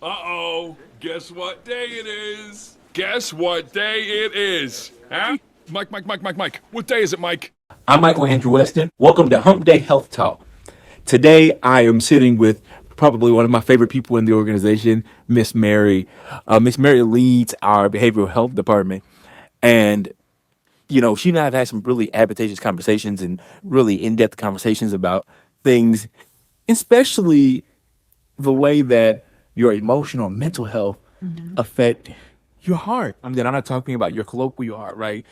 Uh-oh. Guess what day it is? Guess what day it is? Huh? Mike. What day is it, Mike? I'm Michael Andrew Weston. Welcome to Hump Day Health Talk. Today, I am sitting with probably one of my favorite people in the organization, Miss Mary. Miss Mary leads our behavioral health department, and she and I have had some really advantageous conversations and really in-depth conversations about things, especially the way that your emotional and mental health affect your heart. I mean, I'm not talking about your colloquial heart, right?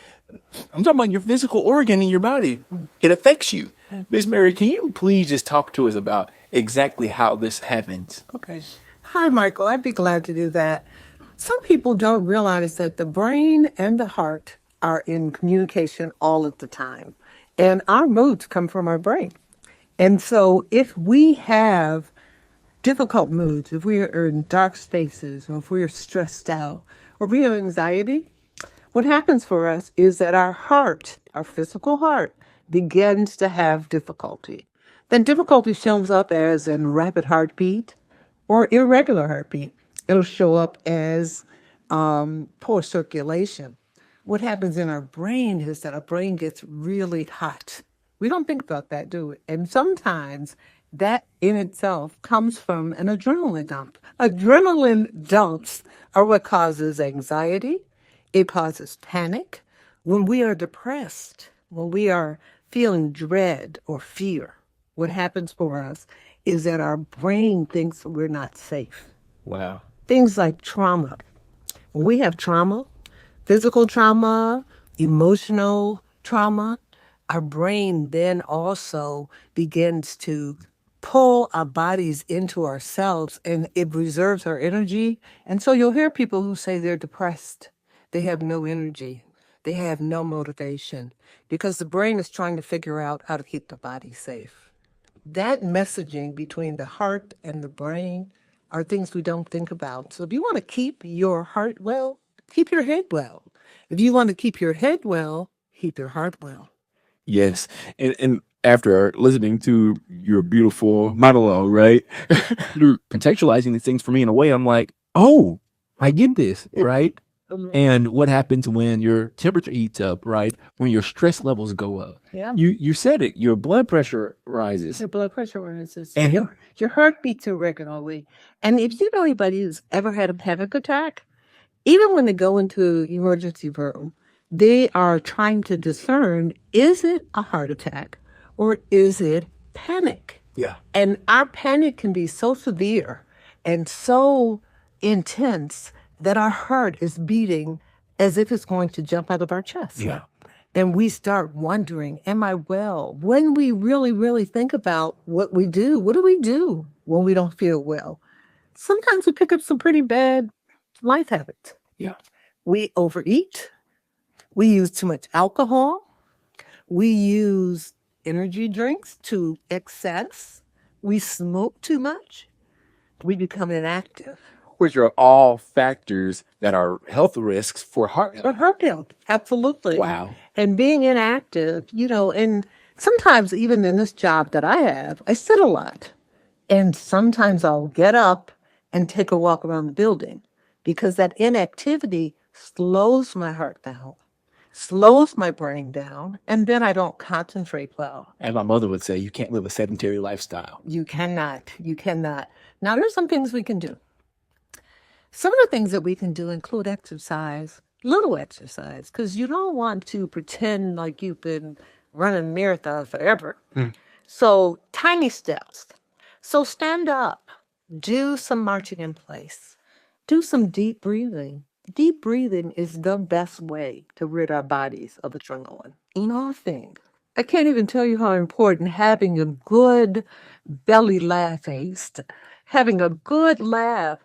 I'm talking about your physical organ in your body. It affects you. Miss Mary, can you please just talk to us about exactly how this happens? Okay. Hi, Michael. I'd be glad to do that. Some people don't realize that the brain and the heart are in communication all of the time. And our moods come from our brain. And so if we have difficult moods, if we are in dark spaces, or if we are stressed out, or we have anxiety, what happens for us is that our heart, our physical heart, begins to have difficulty. Then difficulty shows up as in rapid heartbeat or irregular heartbeat. It'll show up as poor circulation. What happens in our brain is that our brain gets really hot. We don't think about that, do we? And sometimes that in itself comes from an adrenaline dump. Adrenaline dumps are what causes anxiety. It causes panic. When we are depressed, when we are feeling dread or fear, what happens for us is that our brain thinks we're not safe. Wow. Things like trauma. When we have trauma, physical trauma, emotional trauma, our brain then also begins to pull our bodies into ourselves, and it reserves our energy. And so you'll hear people who say they're depressed. They have no energy. They have no motivation because the brain is trying to figure out how to keep the body safe. That messaging between the heart and the brain are things we don't think about. So if you want to keep your heart well, keep your head well. If you want to keep your head well, keep your heart well. Yes. And after listening to your beautiful monologue, right? You're contextualizing these things for me in a way I'm like, oh, I get this, right? And what happens when your temperature heats up, right? When your stress levels go up. Yeah. You said it, your blood pressure rises. Your blood pressure rises. And Your heart beats irregularly. And if you know anybody who's ever had a panic attack, even when they go into emergency room, they are trying to discern, is it a heart attack or is it panic? yeah. And our panic can be so severe and so intense that our heart is beating as if it's going to jump out of our chest. Yeah. And we start wondering, am I well? When we really, really think about what do we do when we don't feel well? Sometimes we pick up some pretty bad life habits. Yeah. We overeat. We use too much alcohol. We use energy drinks to excess. We smoke too much. We become inactive. Which are all factors that are health risks for heart But health. heart health, absolutely. Wow. And being inactive, and sometimes even in this job that I have, I sit a lot. And sometimes I'll get up and take a walk around the building because that inactivity slows my heart down, slows my brain down, and then I don't concentrate well. As my mother would say, you can't live a sedentary lifestyle. You cannot. You cannot. Now, there's some things we can do. Some of the things that we can do include exercise, little exercise, because you don't want to pretend like you've been running marathons forever. So tiny steps. So stand up, do some marching in place, do some deep breathing. Deep breathing is the best way to rid our bodies of adrenaline. Nothing. I can't even tell you how important having a good belly laugh is. Having a good laugh.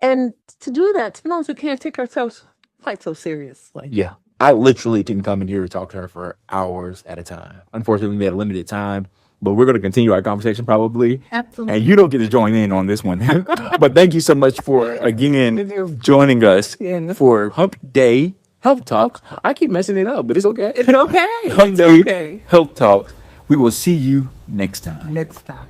And to do that, sometimes we can't take ourselves quite so seriously. Yeah. I literally can come in here and talk to her for hours at a time. Unfortunately, we had a limited time, but we're going to continue our conversation probably. Absolutely. And you don't get to join in on this one. But thank you so much for, again, joining us for Hump Day Health Talk. I keep messing it up, but it's okay. It's okay. Hump Day Health Talk. We will see you next time. Next time.